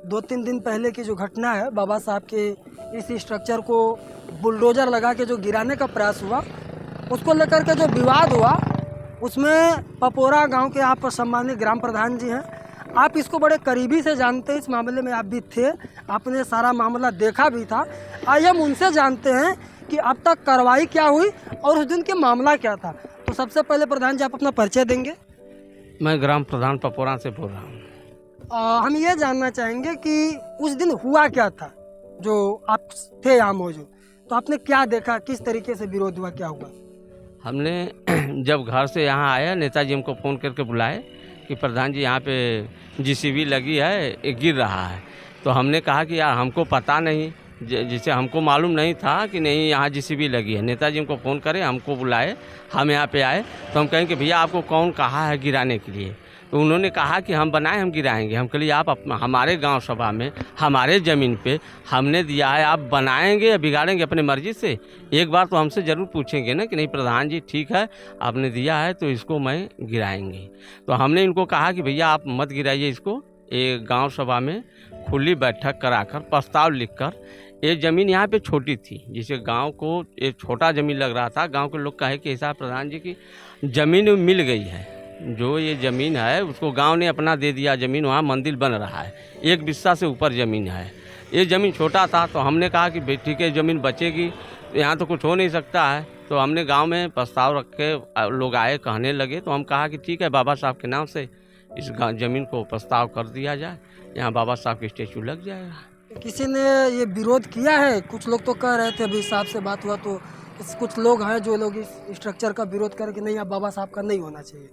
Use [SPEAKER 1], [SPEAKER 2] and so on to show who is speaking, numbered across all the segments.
[SPEAKER 1] 2-3 दिन पहले की जो घटना है, बाबा साहब के इस स्ट्रक्चर को बुलडोजर लगा के जो गिराने का प्रयास हुआ, उसको लेकर के जो विवाद हुआ, उसमें पपोरा गांव के आप सम्मानित ग्राम प्रधान जी हैं, आप इसको बड़े करीबी से जानते हैं, इस मामले में आप भी थे, आपने सारा मामला देखा भी था। आइए हम उनसे जानते हैं कि अब तक कार्रवाई क्या हुई और उस दिन के मामला क्या था। तो सबसे पहले प्रधान जी आप अपना परिचय देंगे।
[SPEAKER 2] मैं ग्राम प्रधान पपोरा से बोल रहा हूँ।
[SPEAKER 1] हम ये जानना चाहेंगे कि उस दिन हुआ क्या था, जो आप थे यहाँ मौजूद, तो आपने क्या देखा, किस तरीके से विरोध हुआ, क्या हुआ?
[SPEAKER 2] हमने जब घर से यहाँ आया, नेताजी हमको फ़ोन करके बुलाए कि प्रधान जी यहाँ पे जीसीबी लगी है, ये गिर रहा है। तो हमने कहा कि यार हमको पता नहीं, जिसे हमको मालूम नहीं था कि नहीं यहाँ जीसीबी लगी है। नेताजी हमको फ़ोन करे, हमको बुलाए, हम यहाँ पे आए तो हम कहें कि भैया आपको कौन कहा है गिराने के लिए? तो उन्होंने कहा कि हम बनाए, हम गिराएंगे। हम कहिए आप हमारे गांव सभा में हमारे ज़मीन पे हमने दिया है, आप बनाएंगे या बिगाड़ेंगे अपने मर्जी से? एक बार तो हमसे ज़रूर पूछेंगे ना कि नहीं प्रधान जी ठीक है आपने दिया है तो इसको मैं गिराएंगे। तो हमने इनको कहा कि भैया आप मत गिराइए इसको, एक गाँव सभा में खुली बैठक कराकर प्रस्ताव लिखकर, ये ज़मीन यहाँ पे छोटी थी, जिसे गांव को एक छोटा ज़मीन लग रहा था। गांव के लोग कहे कि ऐसा प्रधान जी की ज़मीन मिल गई है, जो ये ज़मीन है उसको गांव ने अपना दे दिया। ज़मीन वहाँ मंदिर बन रहा है, 1 बिस्सा से ऊपर ज़मीन है। ये ज़मीन छोटा था तो हमने कहा कि बेटी के ज़मीन बचेगी, यहाँ तो कुछ हो नहीं सकता है। तो हमने गाँव में प्रस्ताव रख के लोग आए, कहने लगे, तो हम कहा कि ठीक है बाबा साहब के नाम से इस ज़मीन को प्रस्ताव कर दिया जाए, यहाँ बाबा साहब की स्टैचू लग जाएगा।
[SPEAKER 1] किसी ने ये विरोध किया है? कुछ लोग तो कह रहे थे, अभी साहब से बात हुआ तो कुछ लोग हैं जो लोग इस स्ट्रक्चर का विरोध करके नहीं, अब बाबा साहब का नहीं होना चाहिए।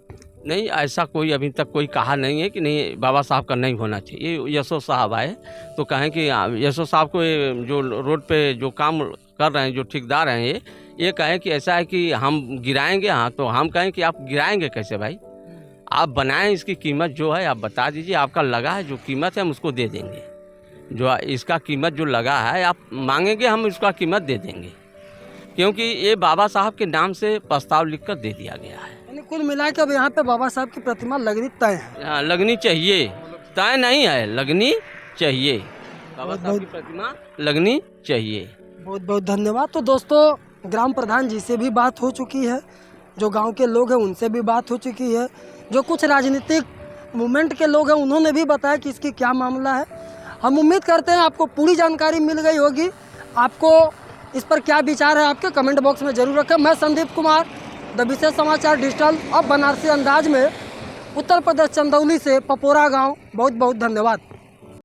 [SPEAKER 2] नहीं, ऐसा कोई अभी तक कोई कहा नहीं है कि नहीं बाबा साहब का नहीं होना चाहिए। यशो साहब आए तो कहें कि यशो साहब को जो रोड पे जो काम कर रहे हैं, जो ठेकेदार हैं, ये कहें कि ऐसा है कि हम गिराएंगे। हाँ, तो हम कहें कि आप गिराएंगे कैसे भाई? आप बनाएं, इसकी कीमत जो है आप बता दीजिए, आपका लगा है जो कीमत है हम उसको दे देंगे। जो इसका कीमत जो लगा है आप मांगेंगे, हम इसका कीमत दे देंगे, क्योंकि ये बाबा साहब के नाम से प्रस्ताव लिखकर दे दिया गया है।
[SPEAKER 1] यानी कुल मिला के अब यहाँ पे बाबा साहब की प्रतिमा लगनी तय है।
[SPEAKER 2] हाँ, लगनी चाहिए, तय नहीं है, लगनी चाहिए। बाबा साहब की प्रतिमा लगनी चाहिए।
[SPEAKER 1] बहुत बहुत धन्यवाद। तो दोस्तों, ग्राम प्रधान जी से भी बात हो चुकी है, जो गांव के लोग हैं उनसे भी बात हो चुकी है, जो कुछ राजनीतिक मूवमेंट के लोग हैं उन्होंने भी बताया कि इसकी क्या मामला है। हम उम्मीद करते हैं आपको पूरी जानकारी मिल गई होगी। आपको इस पर क्या विचार है आपके कमेंट बॉक्स में जरूर रखें। मैं संदीप कुमार, द विशेष समाचार डिजिटल अब बनारसी अंदाज में, उत्तर प्रदेश चंदौली से पपोरा गांव। बहुत बहुत धन्यवाद।